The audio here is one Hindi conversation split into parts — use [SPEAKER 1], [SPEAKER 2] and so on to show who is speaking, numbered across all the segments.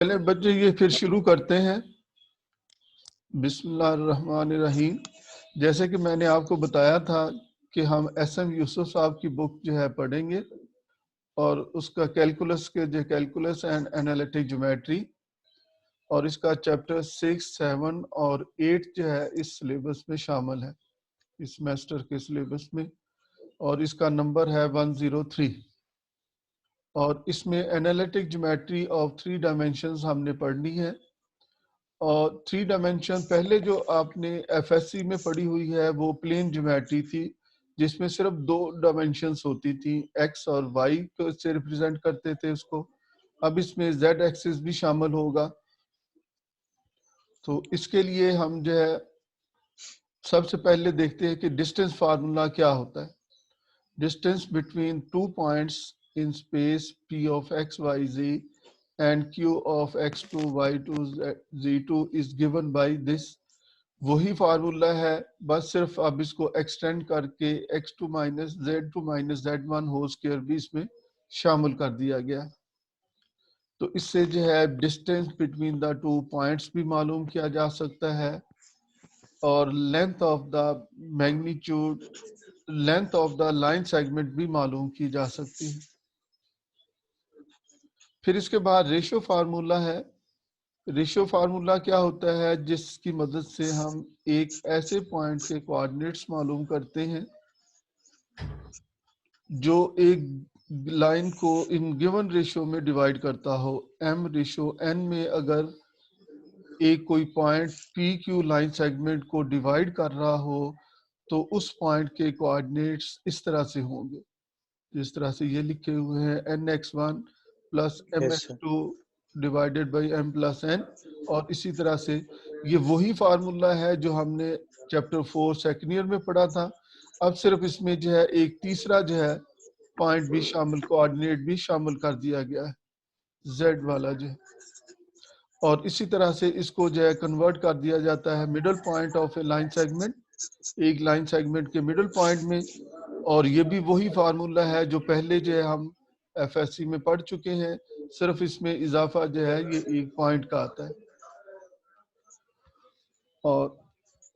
[SPEAKER 1] पहले बच्चे ये फिर शुरू करते हैं। बिस्मिल्लाहिर्रहमानिर्रहीम। जैसे कि मैंने आपको बताया था कि हम एस.एम. यूसुफ साहब की बुक जो है पढ़ेंगे और उसका कैलकुलस के जो कैलकुलस एंड एनालिटिक ज्योमेट्री और इसका चैप्टर 6, 7 और 8 जो है इस सिलेबस में शामिल है, इस सेमेस्टर के सिलेबस में, और इसका नंबर है 103। और इसमें एनालिटिक ज्योमेट्री ऑफ 3 डायमेंशंस हमने पढ़नी है। और 3 डायमेंशन पहले जो आपने एफएससी में पढ़ी हुई है वो प्लेन ज्योमेट्री थी, जिसमें सिर्फ 2 डायमेंशंस होती थी, एक्स और वाई को से रिप्रेजेंट करते थे उसको। अब इसमें जेड एक्सिस भी शामिल होगा। तो इसके लिए हम जो है सबसे पहले देखते हैं कि डिस्टेंस फार्मूला क्या होता है। Distance between 2 points in space p of x y z and q of x2 y2 z2 is given by this। वही फार्मूला है, बस सिर्फ अब इसको एक्सटेंड करके x2 minus z2 minus z1 whole square भी इसमें शामिल कर दिया गया। तो इससे जो है डिस्टेंस बिटवीन द 2 पॉइंट्स भी मालूम किया जा सकता है और length of the magnitude, length of the line segment भी मालूम की जा सकती है। फिर इसके बाद रेशियो फार्मूला है। रेशियो फार्मूला क्या होता है, जिसकी मदद से हम एक ऐसे पॉइंट के कोऑर्डिनेट्स मालूम करते हैं जो एक लाइन को इन गिवन रेशियो में डिवाइड करता हो। m रेशियो n में अगर एक कोई point P Q line segment को डिवाइड कर रहा हो तो उस पॉइंट के कोऑर्डिनेट्स इस तरह से होंगे, जिस तरह से ये लिखे हुए हैं nx1 plus
[SPEAKER 2] Yes, sir.
[SPEAKER 1] mx2 divided by m plus n। और इसी तरह से ये वही फार्मूला है जो हमने चैप्टर 4 सेकेंड ईयर में पढ़ा था। अब सिर्फ इसमें जो है एक तीसरा जो है पॉइंट भी शामिल, कोऑर्डिनेट भी शामिल कर दिया गया है, z वाला जो है। और इसी तरह से इसको जो है कन्वर्ट कर दिया जाता है middle point of A line segment, एक लाइन सेगमेंट के मिडल पॉइंट में। और ये भी वही फार्मूला है जो पहले जो है हम एफएससी में पढ़ चुके हैं, सिर्फ इसमें इजाफा जो है ये एक पॉइंट का आता है। और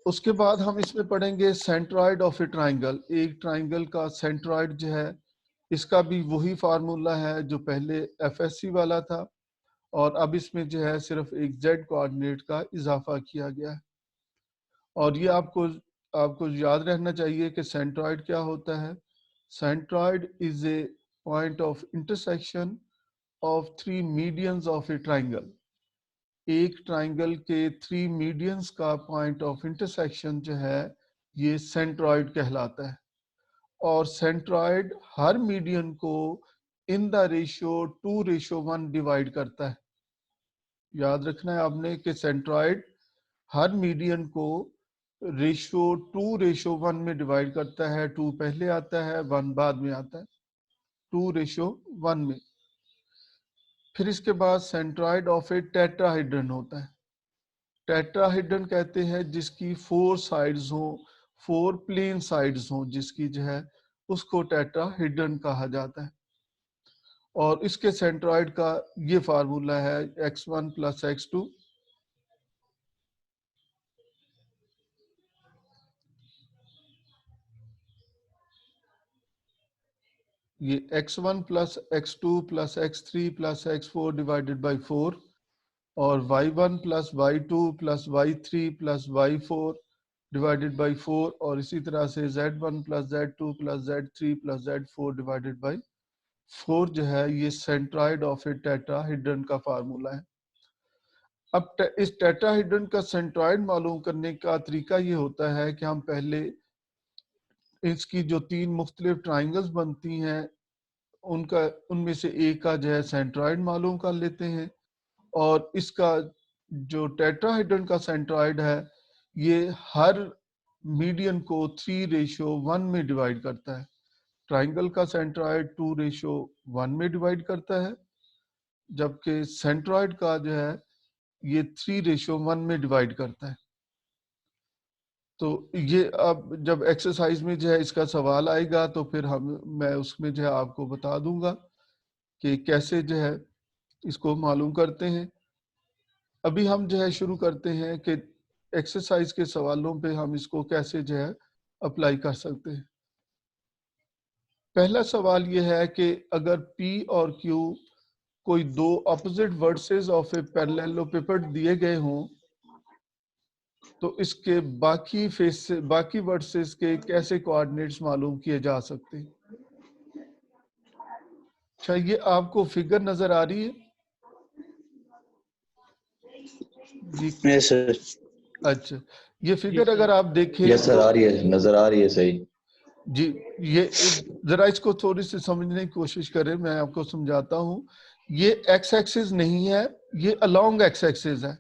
[SPEAKER 1] उसके बाद हम इसमें पढ़ेंगे सेंट्रॉइड ऑफ ए ट्राइंगल, एक ट्राइंगल का सेंट्रॉइड जो है इसका भी वही फार्मूला है जो पहले एफएससी वाला था, और अब इसमें जो है सिर्फ एक जेड कोऑर्डिनेट का इजाफा किया गया है। और ये आपको आपको याद रहना चाहिए कि सेंट्रॉइड क्या होता है। Centroid is a point of intersection of 3 medians of A triangle. एक ट्राइंगल के 3 मीडियंस का पॉइंट ऑफ इंटरसेक्शन जो है ये सेंट्रॉइड कहलाता है। और सेंट्रॉइड हर मीडियन को इन द रेशियो 2:1 डिवाइड करता है। याद रखना है आपने कि सेंट्रॉइड हर मीडियन को रेशियो 2:1 में डिवाइड करता है। 2 पहले आता है, 1 बाद में आता है, 2:1 में। फिर इसके बाद सेंट्रॉइड ऑफ ए टेट्राहेड्रन होता है। टेट्राहेड्रन कहते हैं जिसकी 4 साइड्स हो, 4 प्लेन साइड्स हो, जिसकी जो है उसको टेट्राहेड्रन कहा जाता है। और इसके सेंट्रॉइड का ये फार्मूला है x1 प्लस x2 ये x1 plus x2 plus x3 plus x4 divided by 4 और y1 plus y2 plus y3 plus y4 divided by 4 और इसी तरह से z1 plus z2 plus z3 plus z4 divided by 4 जो है ये सेंट्रॉइड ऑफ ए टेट्राहेड्रन का फार्मूला है। अब इस टेट्राहेड्रन का सेंट्रॉइड मालूम करने का तरीका ये होता है कि हम पहले इसकी जो 3 मुख्तलिफ ट्राइंगल्स बनती हैं उनका, उनमें से एक का जो है सेंट्रॉइड मालूम कर लेते हैं। और इसका जो टेट्राहेड्रन का सेंट्रॉइड है ये हर मीडियन को 3:1 में डिवाइड करता है। ट्राइंगल का सेंट्रॉइड 2:1 में डिवाइड करता है, जबकि सेंट्रॉइड का जो है ये 3:1 में डिवाइड करता है। तो ये अब जब एक्सरसाइज में जो है इसका सवाल आएगा तो फिर मैं उसमें जो है आपको बता दूंगा कि कैसे जो है इसको मालूम करते हैं। अभी हम जो है शुरू करते हैं कि एक्सरसाइज के सवालों पे हम इसको कैसे जो है अप्लाई कर सकते हैं। पहला सवाल ये है कि अगर P और Q कोई दो ऑपोजिट वर्सेस ऑफ ए पैरेललोपिपेड दिए गए हों तो इसके बाकी फेस बाकी वर्सेस के कैसे कोऑर्डिनेट्स मालूम किए जा सकते हैं। अच्छा, ये आपको फिगर नजर आ रही है जी?
[SPEAKER 2] Yes sir.
[SPEAKER 1] अच्छा, ये फिगर अगर आप देखें
[SPEAKER 2] यस सर,
[SPEAKER 1] तो
[SPEAKER 2] आ रही है, नजर आ रही है सही।
[SPEAKER 1] जी, ये जरा इसको थोड़ी सी समझने की कोशिश करें, मैं आपको समझाता हूँ। ये एक्स एक्सिस नहीं है, ये अलोंग एक्स एक्सिस है।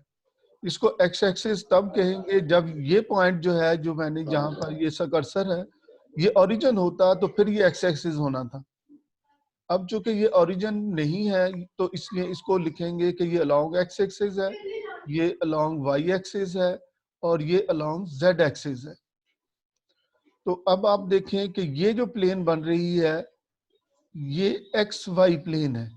[SPEAKER 1] इसको एक्स एक्सिस तब कहेंगे जब ये पॉइंट जो है, जो मैंने जहां पर ये सा कर्सर है, ये ओरिजिन होता तो फिर ये एक्स एक्सिस होना था। अब चूंकि ये ओरिजिन नहीं है तो इसलिए इसको लिखेंगे कि ये अलोंग एक्स एक्सिस है, ये अलोंग वाई एक्सिस है और ये अलोंग जेड एक्सिस है। तो अब आप देखें कि ये जो प्लेन बन रही है ये एक्स वाई प्लेन है।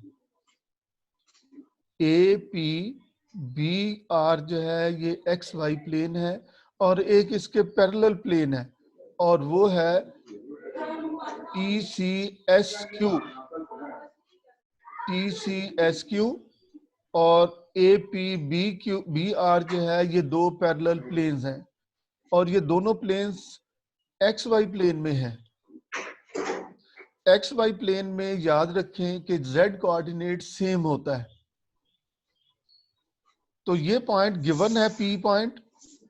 [SPEAKER 1] ए पी बी आर जो है ये एक्स वाई प्लेन है और एक इसके पैरेलल प्लेन है और वो है T C S Q, T C S Q. और A P B Q B R जो है ये दो पैरेलल प्लेन्स हैं और ये दोनों प्लेन्स एक्स वाई प्लेन में है। एक्स वाई प्लेन में याद रखें कि जेड कोऑर्डिनेट सेम होता है। तो ये पॉइंट गिवन है पी पॉइंट,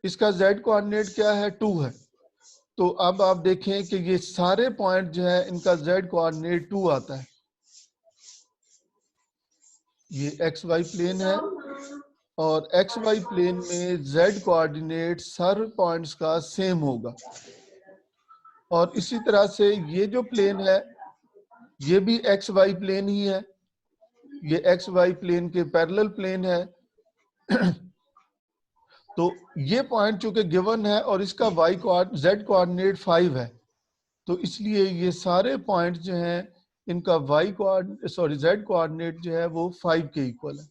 [SPEAKER 1] इसका जेड कोऑर्डिनेट क्या है 2 है। तो अब आप देखें कि ये सारे पॉइंट जो है इनका जेड कोऑर्डिनेट 2 आता है। ये एक्स वाई प्लेन है और एक्स वाई प्लेन में जेड कोऑर्डिनेट सारे पॉइंट्स का सेम होगा। और इसी तरह से ये जो प्लेन है ये भी एक्स वाई प्लेन ही है, ये एक्स वाई प्लेन के पैरेलल प्लेन है। तो ये पॉइंट चूंकि गिवन है और इसका वाई जेड कोऑर्डिनेट 5 है तो इसलिए ये सारे पॉइंट्स जो हैं इनका वाई कोऑर्डिनेट जेड कोऑर्डिनेट जो है वो 5 के इक्वल है।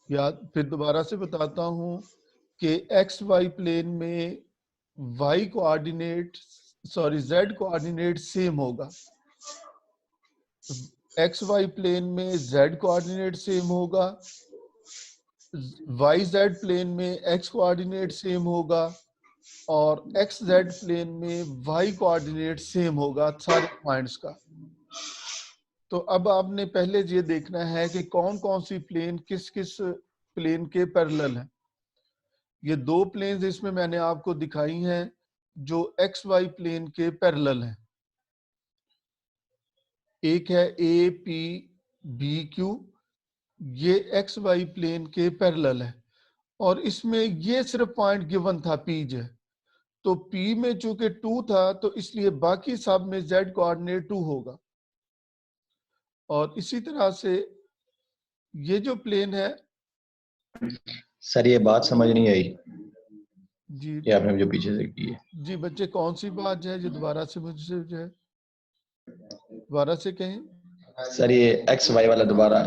[SPEAKER 1] याद फिर दोबारा से बताता हूं कि एक्स वाई प्लेन में Y coordinate Z coordinate same होगा। एक्स वाई प्लेन में जेड कोऑर्डिनेट सेम होगा, वाई जेड प्लेन में एक्स कोऑर्डिनेट सेम होगा और एक्स जेड प्लेन में वाई कोऑर्डिनेट सेम होगा सारे पॉइंट्स का। तो अब आपने पहले ये देखना है कि कौन कौन सी प्लेन किस किस प्लेन के पैरेलल हैं। ये दो प्लेन्स इसमें मैंने आपको दिखाई हैं जो एक्स वाई प्लेन के पैरेलल हैं। एक है ए पी बी क्यू, ये एक्स वाई प्लेन के पैरेलल है और इसमें ये सिर्फ पॉइंट गिवन था पी जो है। तो P में चूंकि 2 था तो इसलिए बाकी सब में Z कोऑर्डिनेट 2 होगा। और इसी तरह से ये जो प्लेन है
[SPEAKER 2] सर ये बात समझ नहीं आई,
[SPEAKER 1] जी
[SPEAKER 2] ये आपने जो पीछे से की है।
[SPEAKER 1] जी बच्चे, कौन सी बात जो है जो दोबारा से मुझसे जो है दोबारा से कहें।
[SPEAKER 2] सर ये एक्स वाई वाला दोबारा,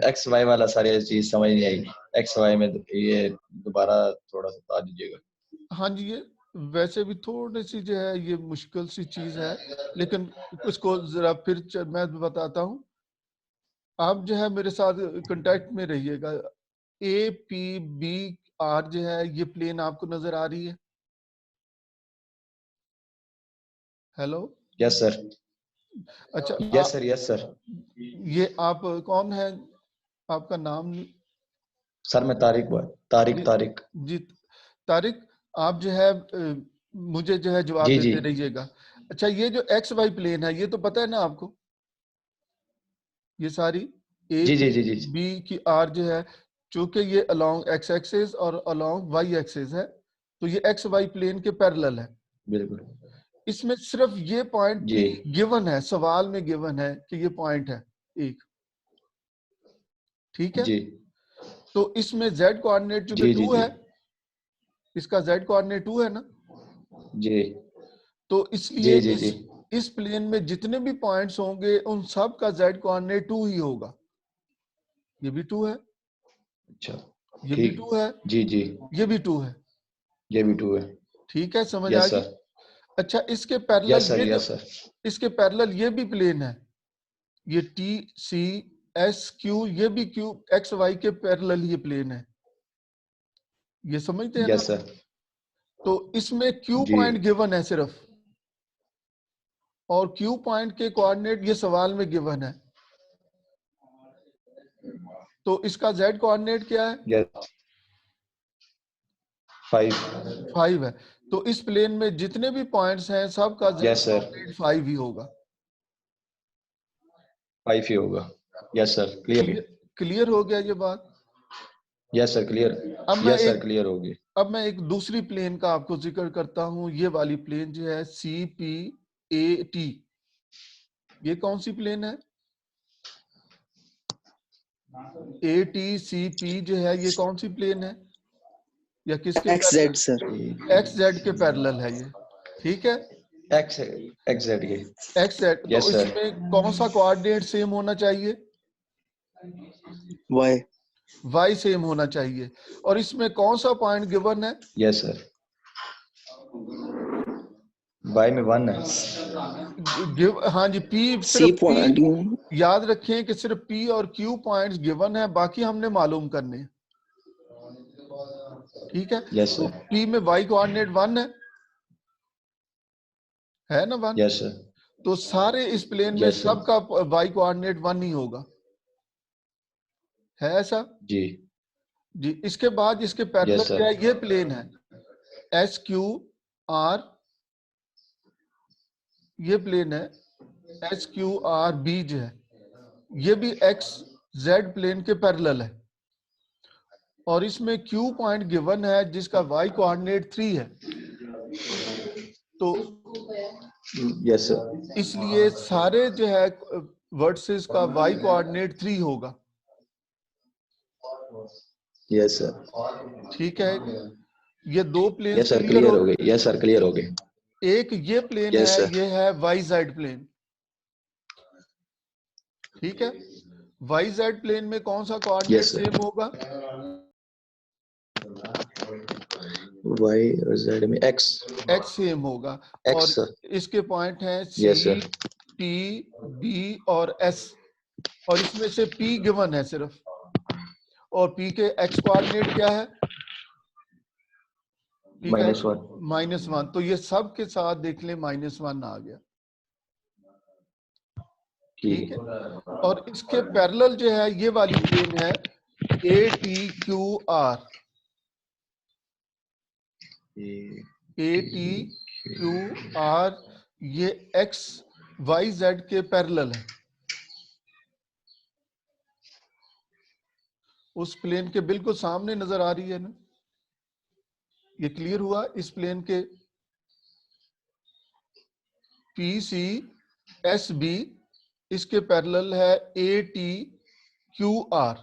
[SPEAKER 2] एक्स वाई वाला सर ये चीज समझ नहीं आई। एक्स वाई में ये दोबारा थोड़ा सा बता दीजिएगा।
[SPEAKER 1] हाँ जी, ये वैसे भी थोड़ी सी जो है ये मुश्किल सी चीज है लेकिन इसको जरा फिर मैं बताता हूँ। आप जो है मेरे साथ कांटेक्ट में रहिएगा। ए पी बी आर जो है ये प्लेन आपको नजर आ रही है। Hello,
[SPEAKER 2] yes sir.
[SPEAKER 1] अच्छा
[SPEAKER 2] यस सर, यस सर।
[SPEAKER 1] ये आप कौन है, आपका नाम?
[SPEAKER 2] सर मैं तारिक हुआ, तारिक
[SPEAKER 1] जी
[SPEAKER 2] तारिक।
[SPEAKER 1] जी तारिक, आप जो है मुझे जो है जवाब
[SPEAKER 2] जी जी
[SPEAKER 1] देते रहिएगा। अच्छा, ये जो एक्स वाई प्लेन है ये तो पता है ना आपको, ये सारी ए
[SPEAKER 2] जी
[SPEAKER 1] पी
[SPEAKER 2] जी जी जी।
[SPEAKER 1] बी की आर जो है चूंकि ये अलोंग एक्स एक्सिस और अलोंग वाई एक्सिस है तो ये एक्स वाई प्लेन के पैरेलल है।
[SPEAKER 2] बिल्कुल।
[SPEAKER 1] इसमें सिर्फ ये पॉइंट
[SPEAKER 2] जी
[SPEAKER 1] पी गिवन है, सवाल में गिवन है कि ये पॉइंट है एक, ठीक है।
[SPEAKER 2] जी
[SPEAKER 1] तो इसमें जेड कोऑर्डिनेट चूंकि
[SPEAKER 2] जी जी
[SPEAKER 1] 2
[SPEAKER 2] जी
[SPEAKER 1] है, इसका जेड कोऑर्डिनेट 2 है ना,
[SPEAKER 2] जी
[SPEAKER 1] तो इसलिए
[SPEAKER 2] जी जी जी
[SPEAKER 1] इस प्लेन में जितने भी पॉइंट्स होंगे उन सब का जेड कोऑर्डिनेट 2 ही होगा। ये भी 2 है
[SPEAKER 2] अच्छा
[SPEAKER 1] ये भी
[SPEAKER 2] ठीक,
[SPEAKER 1] 2 है,
[SPEAKER 2] जी जी,
[SPEAKER 1] ये भी 2 है।
[SPEAKER 2] ये भी 2 है।
[SPEAKER 1] ठीक है, समझ आ
[SPEAKER 2] यस
[SPEAKER 1] गई।
[SPEAKER 2] सर,
[SPEAKER 1] अच्छा, इसके पैरेलल
[SPEAKER 2] यस सर,
[SPEAKER 1] ये जो,
[SPEAKER 2] यस सर।
[SPEAKER 1] इसके पैरेलल ये भी प्लेन है, ये टी सी एस क्यू, ये भी क्यू एक्स वाई के पैरेलल ये प्लेन है, ये समझते हैं ना।
[SPEAKER 2] यस सर,
[SPEAKER 1] तो इसमें क्यू
[SPEAKER 2] जी
[SPEAKER 1] पॉइंट गिवन है सिर्फ, और क्यू पॉइंट के कोऑर्डिनेट ये सवाल में गिवन है। तो इसका जेड कोऑर्डिनेट क्या है?
[SPEAKER 2] यस, 5।
[SPEAKER 1] 5 है। तो इस प्लेन में जितने भी पॉइंट्स हैं सबका जेड
[SPEAKER 2] यस सर,
[SPEAKER 1] कोऑर्डिनेट 5 ही होगा।
[SPEAKER 2] 5 ही होगा। Yes sir, clear.
[SPEAKER 1] Clear, clear हो गया ये बात।
[SPEAKER 2] Yes sir, clear.
[SPEAKER 1] अब मैं
[SPEAKER 2] यस सर,
[SPEAKER 1] एक
[SPEAKER 2] क्लियर होगी।
[SPEAKER 1] अब मैं एक दूसरी प्लेन का आपको जिक्र करता हूं। ये वाली प्लेन जो है सी पी ए टी, ये कौन सी प्लेन है? ए टी सी पी जो है ये कौन सी प्लेन है, या किसके
[SPEAKER 3] x Z
[SPEAKER 1] parallel?
[SPEAKER 3] Sir.
[SPEAKER 1] X Z के पैरेलल है ये। ठीक है,
[SPEAKER 2] एक्स, एक्स जेड के।
[SPEAKER 1] X Z. तो
[SPEAKER 2] यस सर,
[SPEAKER 1] इसमें कौन सा कोऑर्डिनेट सेम होना चाहिए?
[SPEAKER 3] वाई।
[SPEAKER 1] वाई सेम होना चाहिए। और इसमें कौन सा पॉइंट गिवन है?
[SPEAKER 2] यस सर, वाई में 1 है।
[SPEAKER 1] हाँ जी, पी,
[SPEAKER 3] सी
[SPEAKER 1] सिर्फ पी।
[SPEAKER 3] पॉइंट।
[SPEAKER 1] याद रखें कि सिर्फ पी और क्यू पॉइंट्स गिवन है, बाकी हमने मालूम करने हैं। ठीक है,
[SPEAKER 2] यस
[SPEAKER 1] तो
[SPEAKER 2] सर,
[SPEAKER 1] पी में वाई कोऑर्डिनेट 1 है ना 1?
[SPEAKER 2] यस सर,
[SPEAKER 1] तो सारे इस प्लेन में
[SPEAKER 2] यस सर,
[SPEAKER 1] सबका वाई कोऑर्डिनेट 1 ही होगा, है ऐसा?
[SPEAKER 2] जी।
[SPEAKER 1] जी। इसके बाद इसके पैरेलल
[SPEAKER 2] यस
[SPEAKER 1] क्या
[SPEAKER 2] सर,
[SPEAKER 1] है? ये प्लेन है एस क्यू आर, ये प्लेन है एस क्यू आर बी जो है, ये भी एक्स जेड प्लेन के पैरेलल है। और इसमें Q पॉइंट गिवन है जिसका Y कोऑर्डिनेट 3 है। तो
[SPEAKER 2] यस सर,
[SPEAKER 1] इसलिए सारे जो है वर्टिसेस का Y कोऑर्डिनेट 3 होगा।
[SPEAKER 2] यस सर,
[SPEAKER 1] ठीक है, ये दो planes
[SPEAKER 2] yes sir,
[SPEAKER 1] clear
[SPEAKER 2] clear
[SPEAKER 1] हो
[SPEAKER 2] हो गई।
[SPEAKER 1] गए।
[SPEAKER 2] यस सर, क्लियर हो गई।
[SPEAKER 1] एक ये प्लेन
[SPEAKER 2] यस
[SPEAKER 1] है,
[SPEAKER 2] सर,
[SPEAKER 1] ये है YZ प्लेन। ठीक है, YZ प्लेन में कौन सा कोऑर्डिनेट
[SPEAKER 2] यस सर,
[SPEAKER 1] सेम होगा?
[SPEAKER 2] वाई और जेड में एक्स।
[SPEAKER 1] X सेम होगा।
[SPEAKER 2] एक्स
[SPEAKER 1] और
[SPEAKER 2] सर,
[SPEAKER 1] इसके पॉइंट हैं C,
[SPEAKER 2] yes sir,
[SPEAKER 1] T, B और S, और इसमें से P गिवन है सिर्फ। और P के X कोऑर्डिनेट क्या है? P का
[SPEAKER 2] -1।
[SPEAKER 1] -1। तो ये सब के साथ देख लें -1 आ गया। ठीक है, और इसके पैरेलल जो है ये वाली प्लेन है A T Q R, A T Q R, ये एक्स वाई जेड के पैरेलल है। उस प्लेन के बिल्कुल सामने नजर आ रही है ना, ये क्लियर हुआ? इस प्लेन के पी सी एस बी, इसके पैरेलल है ए टी क्यू आर।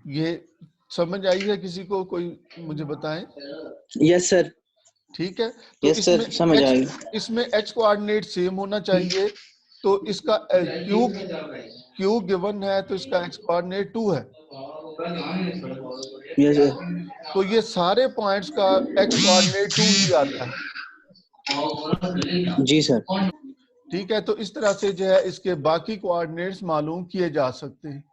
[SPEAKER 1] ये समझ आई है किसी को? कोई मुझे बताएं।
[SPEAKER 3] Yes sir.
[SPEAKER 1] ठीक है, तो
[SPEAKER 3] यस सर, समझ आ गया।
[SPEAKER 1] इसमें एक्स कोऑर्डिनेट सेम होना चाहिए। तो इसका क्यू क्यू गिवन है, तो इसका एक्स कोऑर्डिनेट 2 है।
[SPEAKER 3] Yes sir.
[SPEAKER 1] तो ये सारे पॉइंट्स का एक्स कोऑर्डिनेट 2 ही आता है।
[SPEAKER 3] जी सर।
[SPEAKER 1] ठीक है, तो इस तरह से जो है इसके बाकी कोऑर्डिनेट्स मालूम किए जा सकते हैं।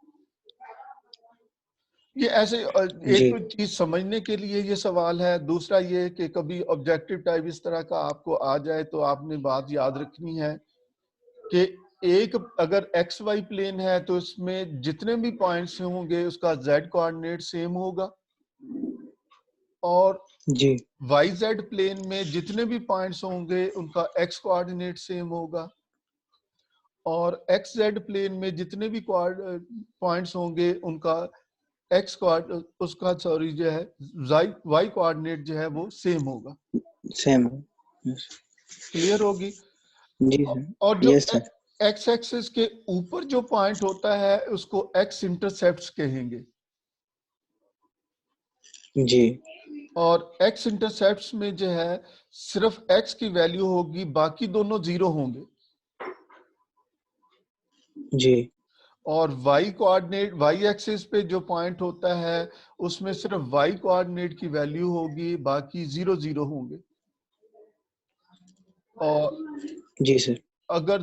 [SPEAKER 1] ये ऐसे एक
[SPEAKER 3] जी
[SPEAKER 1] तो चीज समझने के लिए ये सवाल है। दूसरा ये कि कभी ऑब्जेक्टिव टाइप इस तरह का आपको आ जाए तो आपने बात याद रखनी है कि एक अगर एक्स वाई प्लेन है तो इसमें जितने भी पॉइंट्स होंगे उसका जेड कोऑर्डिनेट सेम होगा, और
[SPEAKER 3] जी
[SPEAKER 1] वाई जेड प्लेन में जितने भी पॉइंट्स होंगे उनका एक्स कोऑर्डिनेट सेम होगा, और एक्स जेड प्लेन में जितने भी पॉइंट्स होंगे उनका एक्स उसका सॉरी जो है वाई कोऑर्डिनेट जो है वो सेम होगा।
[SPEAKER 3] सेम।
[SPEAKER 1] क्लियर होगी?
[SPEAKER 3] जी सर।
[SPEAKER 1] और जो
[SPEAKER 3] यस सर।
[SPEAKER 1] एक्स एक्सिस के ऊपर जो पॉइंट होता है उसको एक्स इंटरसेप्ट्स कहेंगे,
[SPEAKER 3] जी
[SPEAKER 1] और एक्स इंटरसेप्ट्स में जो है सिर्फ एक्स की वैल्यू होगी, बाकी दोनों जीरो होंगे।
[SPEAKER 3] जी
[SPEAKER 1] और y कोऑर्डिनेट, y एक्सिस पे जो पॉइंट होता है उसमें सिर्फ y कोऑर्डिनेट की वैल्यू होगी, बाकी 0 0 होंगे। और
[SPEAKER 3] जी सर।
[SPEAKER 1] अगर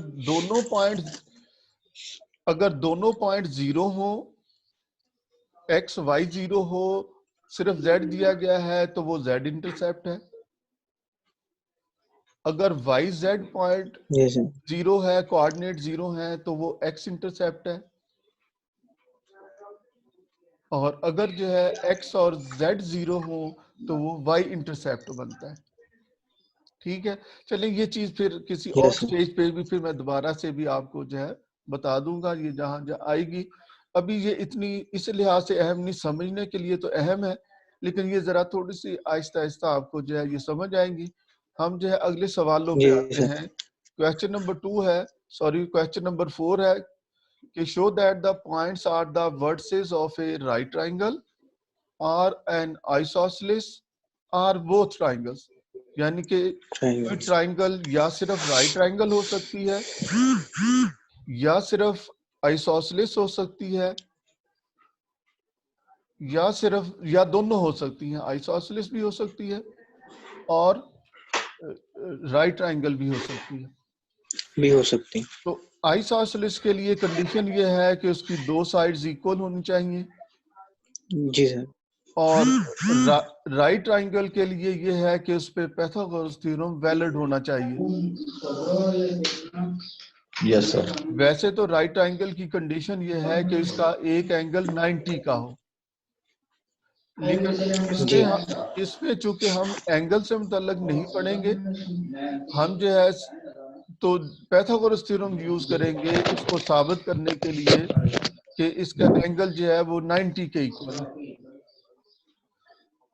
[SPEAKER 1] दोनों पॉइंट 0 हो, x y 0 हो, सिर्फ z दिया गया है तो वो z इंटरसेप्ट है। अगर y z पॉइंट
[SPEAKER 3] जी सर।
[SPEAKER 1] 0 है, कोऑर्डिनेट 0 है, तो वो x इंटरसेप्ट है। और अगर जो है x और z 0 हो तो वो y इंटरसेप्ट बनता है। ठीक है, चलिए ये चीज फिर किसी और
[SPEAKER 3] यस सर।
[SPEAKER 1] स्टेज पे भी फिर मैं दोबारा से भी आपको जो है बता दूंगा, ये जहां जहां आएगी। अभी ये इतनी इस लिहाज से अहम नहीं, समझने के लिए तो अहम है, लेकिन ये जरा थोड़ी सी आहिस्ता आहिस्ता आपको जो है ये समझ आएंगी। हम जो है अगले सवालों पे
[SPEAKER 3] जी
[SPEAKER 1] आते
[SPEAKER 3] सर।
[SPEAKER 1] हैं। क्वेश्चन नंबर 2 है, सॉरी क्वेश्चन नंबर 4 है कि show that the points are the vertices of a right triangle are an isosceles are both triangles. यानी कि कोई
[SPEAKER 3] ट्रायंगल्स।
[SPEAKER 1] ट्राइंगल या सिर्फ राइट ट्राइंगल हो सकती है, या सिर्फ आइसोसेलेस हो सकती है, या सिर्फ या दोनों हो सकती हैं, आइसोसेलेस भी हो सकती है और राइट ट्राइंगल भी हो सकती है।
[SPEAKER 3] भी हो सकती।
[SPEAKER 1] तो आइसोसेलेस के लिए कंडीशन ये है कि उसकी दो साइड्स इक्वल होनी चाहिए,
[SPEAKER 3] जी सर।
[SPEAKER 1] और राइट ट्राइंगल के लिए ये है कि उस पे पाइथागोरस थ्योरम वैलिड होना चाहिए।
[SPEAKER 2] Yes sir.
[SPEAKER 1] वैसे तो राइट ट्राइंगल की कंडीशन ये है कि इसका एक एंगल 90 का हो, लेकिन
[SPEAKER 3] जी।
[SPEAKER 1] इसमें चूंकि हम एंगल से मुतल्लक नहीं पढ़ेंगे, हम जो है तो पाइथागोरस थ्योरम यूज करेंगे इसको साबित करने के लिए कि इसका एंगल जो है वो 90 के इक्वल है।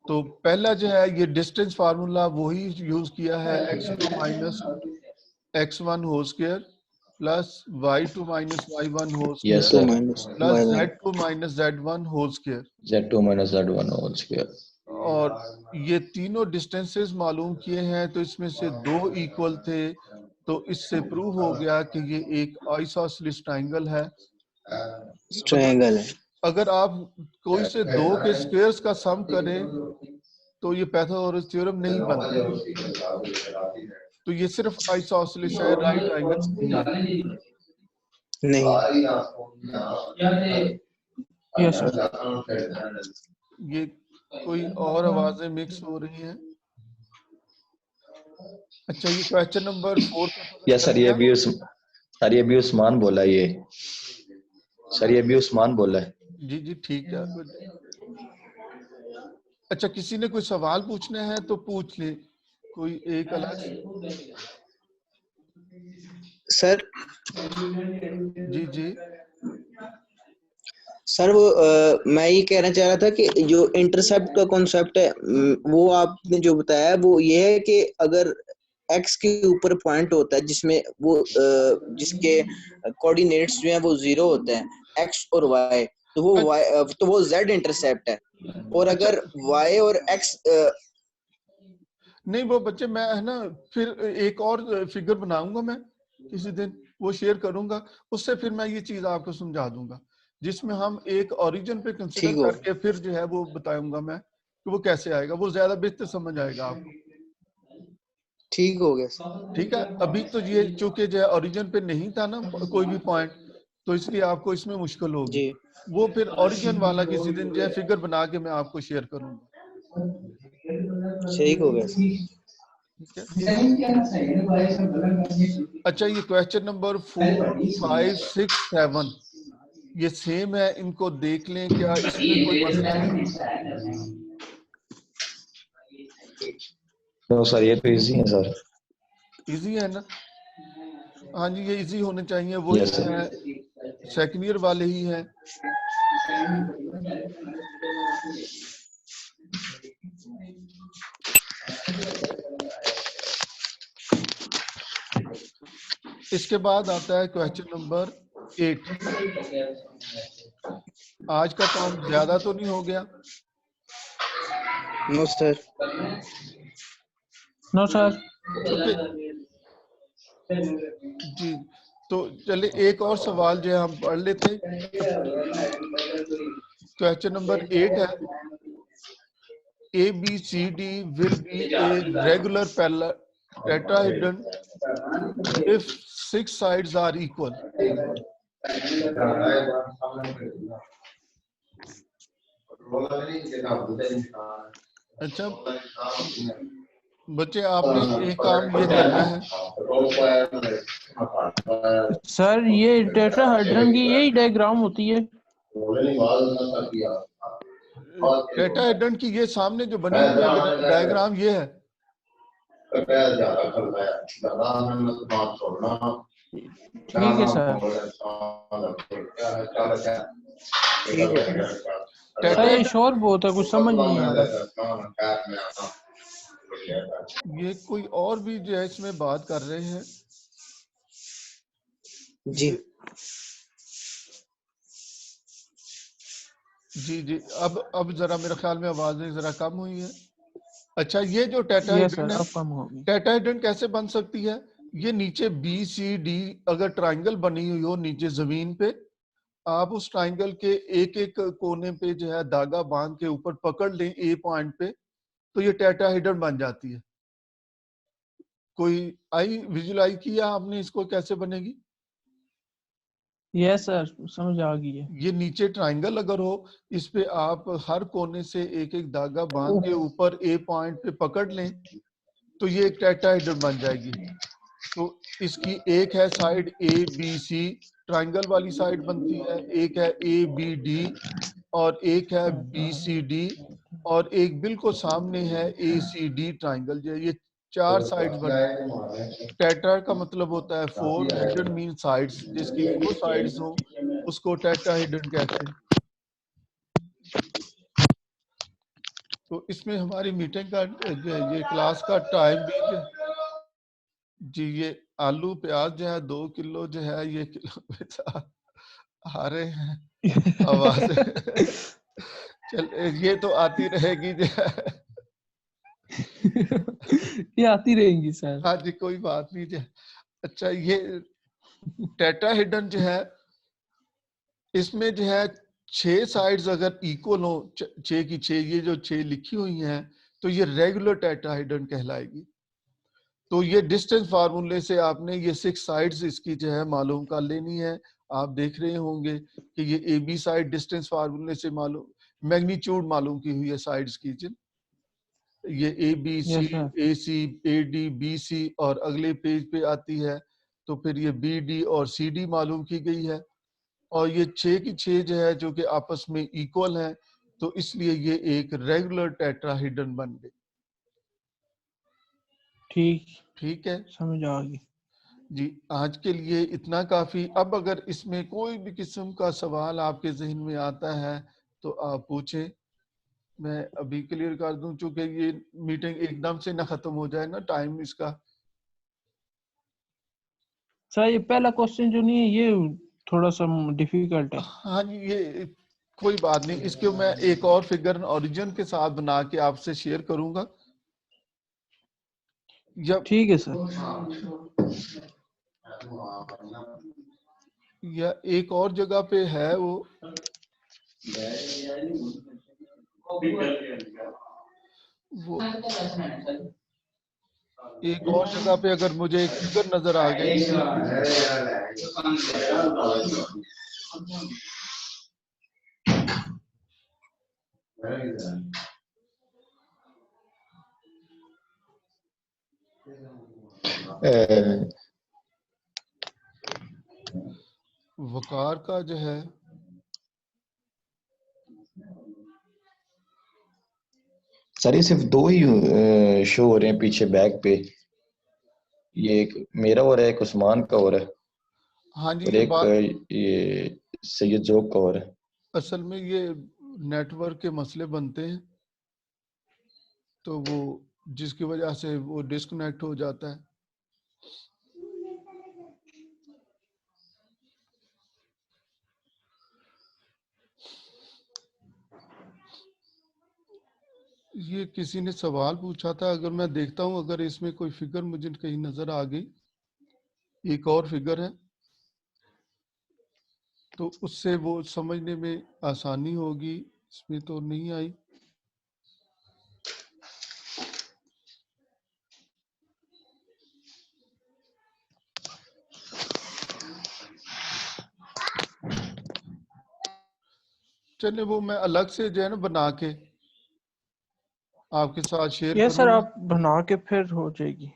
[SPEAKER 1] तो पहला जो है ये डिस्टेंस फार्मूला वही यूज किया है, x2 minus x1 whole square plus y2 minus y1 whole
[SPEAKER 2] yes
[SPEAKER 1] square
[SPEAKER 3] two
[SPEAKER 2] sir.
[SPEAKER 3] Minus
[SPEAKER 1] plus
[SPEAKER 3] Y one.
[SPEAKER 1] z2 minus z1 whole square.
[SPEAKER 2] Z2 minus Z1 whole square.
[SPEAKER 1] और ये तीनों डिस्टेंसेस मालूम किए हैं, तो इसमें से दो इक्वल थे, तो इससे प्रूव हो गया कि ये एक आइसोसेलेस ट्रायंगल है। अगर
[SPEAKER 3] ट्रायंगल है।
[SPEAKER 1] अगर आप कोई से दो के स्क्वायर्स का सम करें तो ये पाइथागोरस थ्योरम नहीं बनता, तो ये सिर्फ आइसोसेलेस है, राइट ट्रायंगल नहीं है।
[SPEAKER 3] नहीं।
[SPEAKER 4] Yes sir.
[SPEAKER 1] ये कोई और आवाजें मिक्स हो रही हैं। अच्छा, ये क्वेश्चन नंबर 4 का पता
[SPEAKER 2] यस
[SPEAKER 1] चल
[SPEAKER 2] सर,
[SPEAKER 1] गया।
[SPEAKER 2] ये भी उस्मान बोला ये। सर ये भी उस्मान बोला है।
[SPEAKER 1] जी जी ठीक है। अच्छा, किसी ने कोई सवाल पूछना है तो पूछ ले, कोई एक अलग।
[SPEAKER 3] सर।
[SPEAKER 1] जी जी
[SPEAKER 3] सर वो मैं ये कहना चाह रहा था कि जो इंटरसेप्ट का कॉन्सेप्ट है, वो आपने जो बताया है वो ये है कि अगर एक्स के ऊपर पॉइंट होता है जिसमें वो जिसके कोऑर्डिनेट्स जो हैं वो 0 होते हैं, एक्स और वाई, तो वो जेड इंटरसेप्ट है। और
[SPEAKER 1] अच्छा,
[SPEAKER 3] अगर वाई और एक्स
[SPEAKER 1] नहीं वो बच्चे मैं है ना फिर एक और फिगर बनाऊंगा, मैं किसी दिन वो शेयर करूंगा, उससे फिर मैं ये चीज आपको समझा दूंगा, जिसमें हम एक ओरिजिन पे कंसिडर
[SPEAKER 3] ठीक हो
[SPEAKER 1] करके फिर जो है वो बताऊंगा मैं कि वो कैसे आएगा, वो ज्यादा बेहतर समझ आएगा आपको।
[SPEAKER 3] ठीक हो गया सर।
[SPEAKER 1] ठीक है, अभी तो ये चूंकि जो है ओरिजिन पे नहीं था ना कोई भी पॉइंट, तो इसलिए आपको इसमें मुश्किल होगी।
[SPEAKER 3] जी
[SPEAKER 1] वो फिर ओरिजिन वाला किसी दिन जो है फिगर बना के मैं आपको शेयर करूंगा।
[SPEAKER 3] ठीक हो गया सर।
[SPEAKER 1] ठीक है। अच्छा, ये क्वेश्चन नंबर 4 5 6 7 ये सेम है, इनको देख लें क्या इसमें कोई मसला है।
[SPEAKER 2] तो सर ये तो इजी है सर।
[SPEAKER 1] इजी है ना। हाँ जी, ये इजी होने चाहिए, वही
[SPEAKER 2] यस
[SPEAKER 1] है,
[SPEAKER 2] सर।
[SPEAKER 1] सेकंड ईयर वाले ही हैं। इसके बाद आता है क्वेश्चन नंबर 8। आज का काम ज्यादा तो नहीं हो गया।
[SPEAKER 3] No sir.
[SPEAKER 4] No sir.
[SPEAKER 1] चूंकि जी, तो चलिए एक और सवाल जो है हम पढ़ लेते हैं। क्वेश्चन नंबर 8 है, ABCD will be a regular tetrahedron if 6 sides are equal. अच्छा बच्चे, आपने एक काम ये करना है,
[SPEAKER 4] सर ये टेट्राहेड्रन की यही डायग्राम होती है।
[SPEAKER 1] टेट्राहेड्रन की ये सामने जो बनी हुई है डायग्राम ये है।
[SPEAKER 4] ठीक है सर। सर ये शोर बहुत है, कुछ समझ नहीं आ रहा।
[SPEAKER 1] ये कोई और भी जो है इसमें बात कर रहे हैं
[SPEAKER 3] जी
[SPEAKER 1] जी जी। अब जरा मेरे ख्याल में आवाजें जरा कम हुई है। अच्छा, ये जो
[SPEAKER 4] यस
[SPEAKER 1] टेट्राहेड्रन
[SPEAKER 4] सर,
[SPEAKER 1] है,
[SPEAKER 4] अब कम होगी।
[SPEAKER 1] टेट्राहेड्रन कैसे बन सकती है? ये नीचे BCD अगर ट्राइंगल बनी हुई हो नीचे जमीन पे, आप उस ट्राइंगल के एक एक कोने पे जो है धागा बांध के ऊपर पकड़ लें A पॉइंट पे, तो ये टेट्राहेड्रन बन जाती है। कोई विजुअलाइज किया आपने इसको कैसे बनेगी?
[SPEAKER 4] यस सर, समझ आ गई है।
[SPEAKER 1] ये नीचे ट्राइंगल अगर हो, इस पे आप हर कोने से एक एक धागा बांध के ऊपर A पॉइंट पे पकड़ लें, तो ये एक टेट्राहेड्रन बन जाएगी। तो इसकी एक है साइड ABC, ट्राइंगल वाली साइड बनती है, एक है ABD और एक है BCD और एक बिल्कुल सामने है ACD ट्राइंगल। जो ये 4 साइड्स बनती है। टेट्रा का मतलब होता है 4, हेड्रन मीन साइड्स, जिसकी 4 साइड्स हो उसको टेट्राहेड्रन कहते हैं। तो इसमें हमारी मीटिंग का ये क्लास का टाइम भी जी, ये आलू प्याज जो है 2 किलो जो है ये किलो पे आ रहे हैं आवाज। चल ये तो आती रहेगी जो है।
[SPEAKER 4] ये आती रहेंगी सर।
[SPEAKER 1] हाँ जी, कोई बात नहीं जो। अच्छा, ये टेट्राहेड्रन जो है इसमें जो है 6 साइड्स अगर इक्वल हो, 6 की 6, ये जो 6 लिखी हुई हैं, तो ये रेगुलर टेट्राहेड्रन कहलाएगी। तो ये डिस्टेंस फार्मूले से आपने ये 6 साइड्स इसकी जो है मालूम कर लेनी है। आप देख रहे होंगे कि ये AB साइड डिस्टेंस फार्मूले से मालूम, मैग्नीट्यूड मालूम की हुई है साइड्स की। जिन ये ABC,
[SPEAKER 4] yes sir.
[SPEAKER 1] AC, AD, BC और अगले पेज पे आती है, तो फिर ये BD और CD मालूम की गई है। और ये 6 की 6 जो है जो कि आपस में इक्वल हैं, तो इसलिए ये एक रेगुलर टेट्राहेड्रन बन गई। ठीक है
[SPEAKER 4] समझ आ गई
[SPEAKER 1] जी। आज के लिए इतना काफी। अब अगर इसमें कोई भी किस्म का सवाल आपके जहन में आता है तो आप पूछें, मैं अभी क्लियर कर दूं, चूंकि ये मीटिंग एकदम से ना खत्म हो जाए ना, टाइम इसका।
[SPEAKER 4] सर। ये पहला क्वेश्चन जो नहीं है ये थोड़ा सा डिफिकल्ट है।
[SPEAKER 1] हाँ जी, ये कोई बात नहीं, इसके मैं एक और फिगर ओरिजिन के साथ बना के आपसे शेयर करूंगा। जब
[SPEAKER 4] ठीक है सर।
[SPEAKER 1] या एक और जगह पे है वो एक और जगह पे अगर मुझे एक फिगर नजर आ गई। वकार का जो है
[SPEAKER 2] सर, ये सिर्फ 2 ही शो हो रहे हैं पीछे बैक पे। ये एक मेरा और है, एक उस्मान का और है,
[SPEAKER 1] हाँ जी,
[SPEAKER 2] और
[SPEAKER 1] ये
[SPEAKER 2] एक
[SPEAKER 1] बात
[SPEAKER 2] ये सैयद जोक का और है।
[SPEAKER 1] असल में ये नेटवर्क के मसले बनते हैं, तो वो जिसकी वजह से वो डिस्कनेक्ट हो जाता है। ये किसी ने सवाल पूछा था, अगर मैं देखता हूं अगर इसमें कोई फिगर मुझे कहीं नजर आ गई। एक और फिगर है, तो उससे वो समझने में आसानी होगी। इसमें तो नहीं आई। चलिए वो मैं अलग से जो है ना बना के आपके साथ शेयर
[SPEAKER 4] यस सर,
[SPEAKER 1] करूंगा।
[SPEAKER 4] आप बना के फिर हो जाएगी।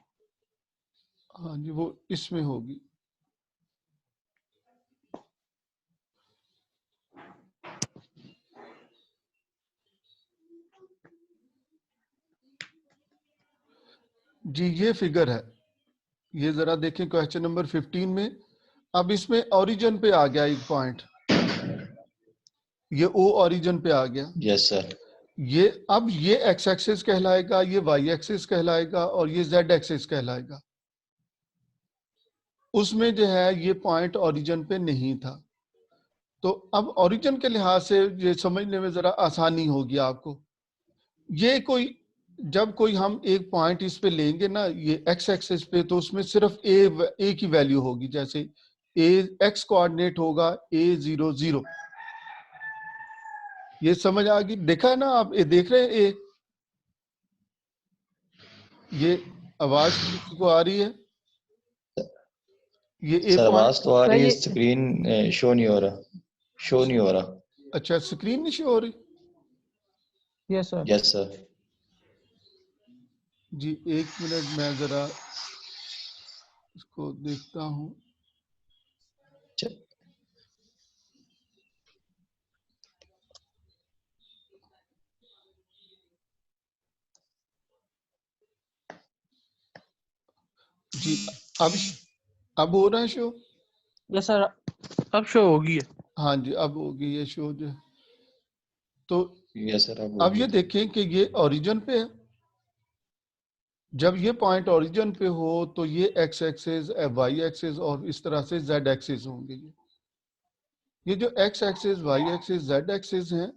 [SPEAKER 1] हाँ जी, वो इसमें होगी। जी ये फिगर है, ये जरा देखें क्वेश्चन नंबर 15 में। अब इसमें ओरिजिन पे आ गया एक पॉइंट, ये ओ ओरिजिन पे आ गया।
[SPEAKER 2] Yes sir.
[SPEAKER 1] ये अब ये एक्स एक्सिस कहलाएगा, ये वाई एक्सिस कहलाएगा और ये जेड एक्सिस कहलाएगा। उसमें जो है ये पॉइंट ओरिजिन पे नहीं था। तो अब ओरिजिन के लिहाज से ये समझने में जरा आसानी होगी आपको। ये कोई जब कोई हम एक पॉइंट इस पे लेंगे ना, ये एक्स एक्सिस पे, तो उसमें सिर्फ ए की वैल्यू होगी। जैसे ए एक्स कोऑर्डिनेट होगा A00। ये समझ आ गई? देखा है ना आप, ये देख रहे हैं ए? ये आवाज किसी को आ रही है? ये ए
[SPEAKER 2] सर
[SPEAKER 1] पॉइंट।
[SPEAKER 2] आवाज तो आ
[SPEAKER 4] सर
[SPEAKER 2] रही है,
[SPEAKER 4] ये
[SPEAKER 2] स्क्रीन शो नहीं हो रहा, शो नहीं हो रहा।
[SPEAKER 1] अच्छा, स्क्रीन नहीं शो हो रही?
[SPEAKER 4] Yes sir.
[SPEAKER 2] Yes sir.
[SPEAKER 1] जी एक मिनट, मैं जरा इसको देखता हूँ। जी अब हो रहा है शो?
[SPEAKER 4] यस सर, अब शो होगी है।
[SPEAKER 1] हाँ जी, अब होगी ये शो जो। तो
[SPEAKER 2] यस सर।
[SPEAKER 1] अब ये देखें कि ये ओरिजिन पे है। जब ये पॉइंट ओरिजिन पे हो तो ये एक्स एक्सिस, वाई एक्सिस और इस तरह से जेड एक्सिस होंगे। ये जो X axis, Y axis, Z axis हैं,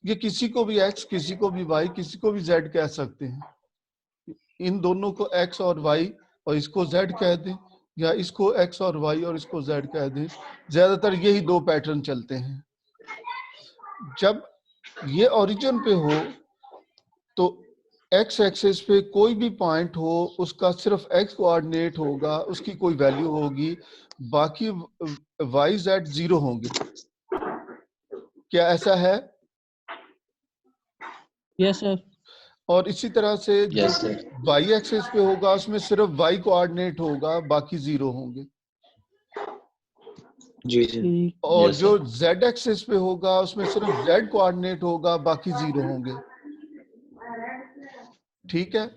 [SPEAKER 1] ये किसी को भी एक्स, किसी को भी वाई, किसी को भी जेड कह सकते हैं। इन दोनों को एक्स और वाई और इसको जेड कह दें, या इसको एक्स और वाई और इसको जेड कह दें। ज्यादातर यही दो पैटर्न चलते हैं। जब ये ओरिजिन पे हो तो एक्स एक्सिस पे कोई भी पॉइंट हो, उसका सिर्फ एक्स कोऑर्डिनेट होगा, उसकी कोई वैल्यू होगी, बाकी वाई जेड जीरो होंगे। क्या ऐसा है?
[SPEAKER 4] Yes sir.
[SPEAKER 1] और इसी तरह से जो
[SPEAKER 2] यस सर।
[SPEAKER 1] वाई एक्सिस पे होगा उसमें सिर्फ वाई कोऑर्डिनेट होगा, बाकी जीरो होंगे।
[SPEAKER 3] जी जी।
[SPEAKER 4] ठीक।
[SPEAKER 1] और
[SPEAKER 2] यस
[SPEAKER 1] जो
[SPEAKER 2] सर।
[SPEAKER 1] जेड एक्सिस पे होगा उसमें सिर्फ जेड कोऑर्डिनेट होगा, बाकी जीरो होंगे। ठीक है?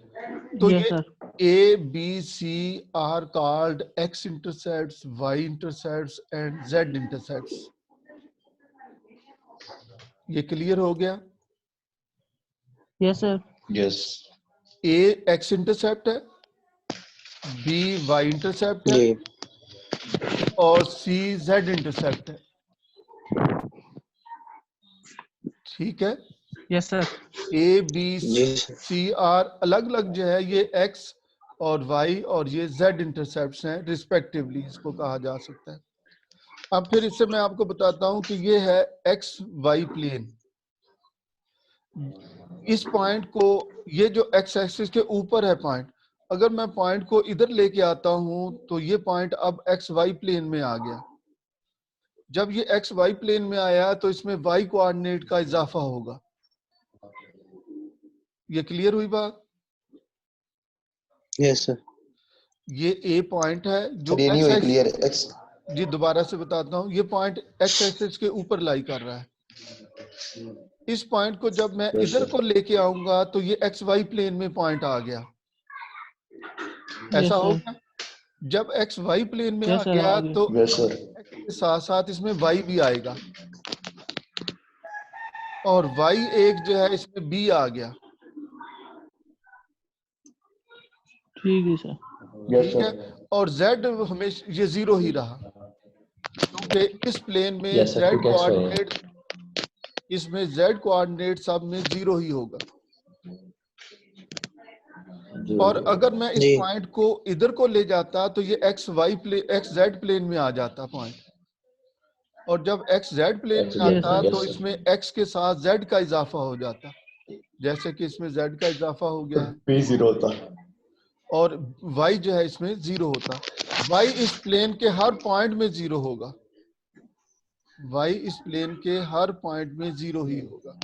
[SPEAKER 1] तो
[SPEAKER 4] यस
[SPEAKER 1] ये
[SPEAKER 4] sir.
[SPEAKER 1] A, B, C are called x intercepts, y intercepts and z intercepts। ये क्लियर हो गया?
[SPEAKER 4] Yes sir.
[SPEAKER 2] Yes.
[SPEAKER 1] A x intercept है, B y इंटरसेप्ट है
[SPEAKER 3] जी
[SPEAKER 1] और C z इंटरसेप्ट है। ठीक है?
[SPEAKER 4] Yes sir.
[SPEAKER 1] A, B,
[SPEAKER 3] जी सर।
[SPEAKER 1] C R अलग अलग जो है, ये x और y और ये z इंटरसेप्ट्स हैं रिस्पेक्टिवली, इसको कहा जा सकता है। अब फिर इससे मैं आपको बताता हूं कि ये है एक्स वाई प्लेन। इस पॉइंट को, ये जो एक्स एक्सिस के ऊपर है पॉइंट, अगर मैं पॉइंट को इधर लेके आता हूं तो ये पॉइंट अब एक्स वाई प्लेन में आ गया। जब ये एक्स वाई प्लेन में आया तो इसमें वाई कोऑर्डिनेट का इजाफा होगा। ये क्लियर हुई बात?
[SPEAKER 3] Yes sir.
[SPEAKER 1] ये ए पॉइंट है जो
[SPEAKER 2] सर ये नहीं
[SPEAKER 1] एक्स
[SPEAKER 2] हुई
[SPEAKER 1] एक्स।
[SPEAKER 2] Clear x.
[SPEAKER 1] जी दोबारा से बताता हूँ, ये पॉइंट एक्स एक्सिस के ऊपर लाई कर रहा है। इस पॉइंट को जब मैं
[SPEAKER 2] यस
[SPEAKER 1] इधर
[SPEAKER 2] सर।
[SPEAKER 1] को लेके आऊंगा तो ये एक्स वाई प्लेन में पॉइंट आ गया। ऐसा
[SPEAKER 4] यस
[SPEAKER 1] हो
[SPEAKER 4] सर।
[SPEAKER 1] गया? जब एक्स वाई प्लेन में आ
[SPEAKER 4] यस सर, आ
[SPEAKER 1] गया
[SPEAKER 4] गया।
[SPEAKER 1] तो
[SPEAKER 2] यस सर।
[SPEAKER 1] एक्स के साथ साथ इसमें वाई भी आएगा, और वाई एक जो है इसमें बी आ गया।
[SPEAKER 4] ठीक है सर।
[SPEAKER 2] यस
[SPEAKER 1] ठीक है?
[SPEAKER 2] सर।
[SPEAKER 1] और जेड हमेशा ये जीरो ही रहा, क्योंकि इस प्लेन में
[SPEAKER 2] यस सर।
[SPEAKER 1] जेड
[SPEAKER 2] टू कैक्स
[SPEAKER 1] कोऑर्डिनेट, इसमें जेड कोऑर्डिनेट सब में जीरो ही होगा। और अगर मैं इस
[SPEAKER 3] जी
[SPEAKER 1] पॉइंट को इधर को ले जाता तो ये X Y plane, X Z plane में आ जाता पॉइंट, और जब x z प्लेन में
[SPEAKER 2] Yes,
[SPEAKER 1] आता
[SPEAKER 2] yes,
[SPEAKER 1] तो
[SPEAKER 2] sir.
[SPEAKER 1] इसमें x के साथ z का इजाफा हो जाता, जैसे कि इसमें z का इजाफा हो गया है,
[SPEAKER 2] P zero होता।
[SPEAKER 1] और y जो है इसमें 0 होता। y इस प्लेन के हर पॉइंट में 0 होगा, y इस प्लेन के हर पॉइंट में 0 ही होगा,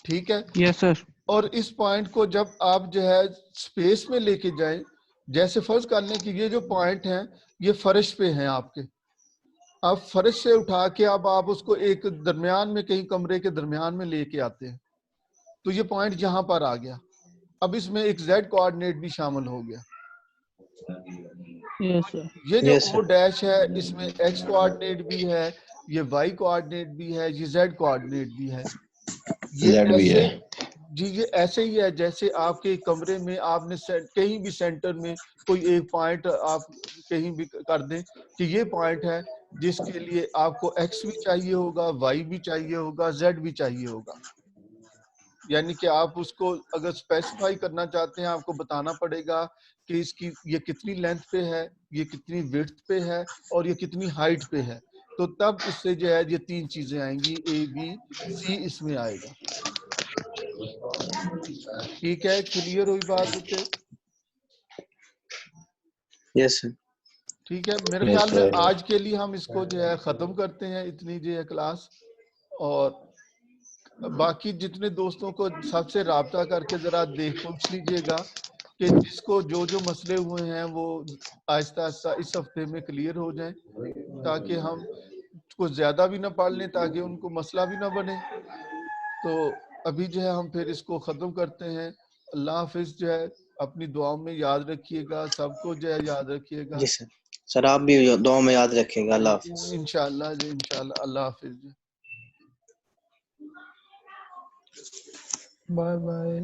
[SPEAKER 1] ठीक है।
[SPEAKER 4] Yes sir.
[SPEAKER 1] और इस पॉइंट को जब आप जो है स्पेस में लेके जाएं, जैसे फर्ज कर लें कि ये जो पॉइंट हैं ये फर्श पे हैं आपके, अब फर्श से उठा के अब आप उसको एक दरमियान में कहीं कमरे के दरमियान में लेके आते हैं, तो ये पॉइंट यहाँ पर आ गया। अब इसमें एक z कोऑर्डिनेट भी शामिल हो गया।
[SPEAKER 4] Yes sir.
[SPEAKER 1] ये जो
[SPEAKER 3] Yes,
[SPEAKER 1] o
[SPEAKER 3] sir.
[SPEAKER 1] डैश है इसमें x कोऑर्डिनेट भी है, ये y कोऑर्डिनेट भी है, ये z कोऑर्डिनेट भी है। ये
[SPEAKER 2] Z भी
[SPEAKER 1] ऐसे
[SPEAKER 2] है।
[SPEAKER 1] जी ये ऐसे ही है जैसे आपके कमरे में आपने कहीं भी सेंटर में कोई एक पॉइंट आप कहीं भी कर दें कि ये पॉइंट है जिसके लिए आपको x भी चाहिए होगा, y भी चाहिए होगा, z भी चाहिए होगा। यानी कि आप उसको अगर स्पेसिफाई करना चाहते हैं, आपको बताना पड़ेगा कि इसकी ये कितनी लेंथ पे है, ये कितनी विड्थ पे है और ये कितनी हाइट पे है, तो तब इससे जो है ये 3 चीजें आएंगी, A B C इसमें आएगा। ठीक है, क्लियर हुई बात बच्चे?
[SPEAKER 3] Yes, sir.
[SPEAKER 1] ठीक है, मेरे
[SPEAKER 2] Yes,
[SPEAKER 1] ख्याल में
[SPEAKER 2] sir.
[SPEAKER 1] आज के लिए हम इसको जो है खत्म करते हैं, इतनी जो है क्लास। और बाकी जितने दोस्तों को सबसे राब्ता करके जरा पूछ लीजिएगा कि जिसको जो जो मसले हुए हैं वो आहिस्ता आहिस्ता इस हफ्ते में क्लियर हो जाएं, ताकि हम कुछ ज्यादा भी ना पढ़ लें, ताकि उनको मसला भी ना बने। तो अभी जो है हम फिर इसको खत्म करते हैं। अल्लाह हाफिज, जो है अपनी दुआओं में याद रखिएगा, सबको जो है याद रखिएगा।
[SPEAKER 3] जी सर। सर आप भी दुआ में याद रखिएगा। अल्लाह हाफिज।
[SPEAKER 1] इंशाल्लाह जी, इंशाल्लाह। अल्लाह हाफिज।
[SPEAKER 4] Bye bye.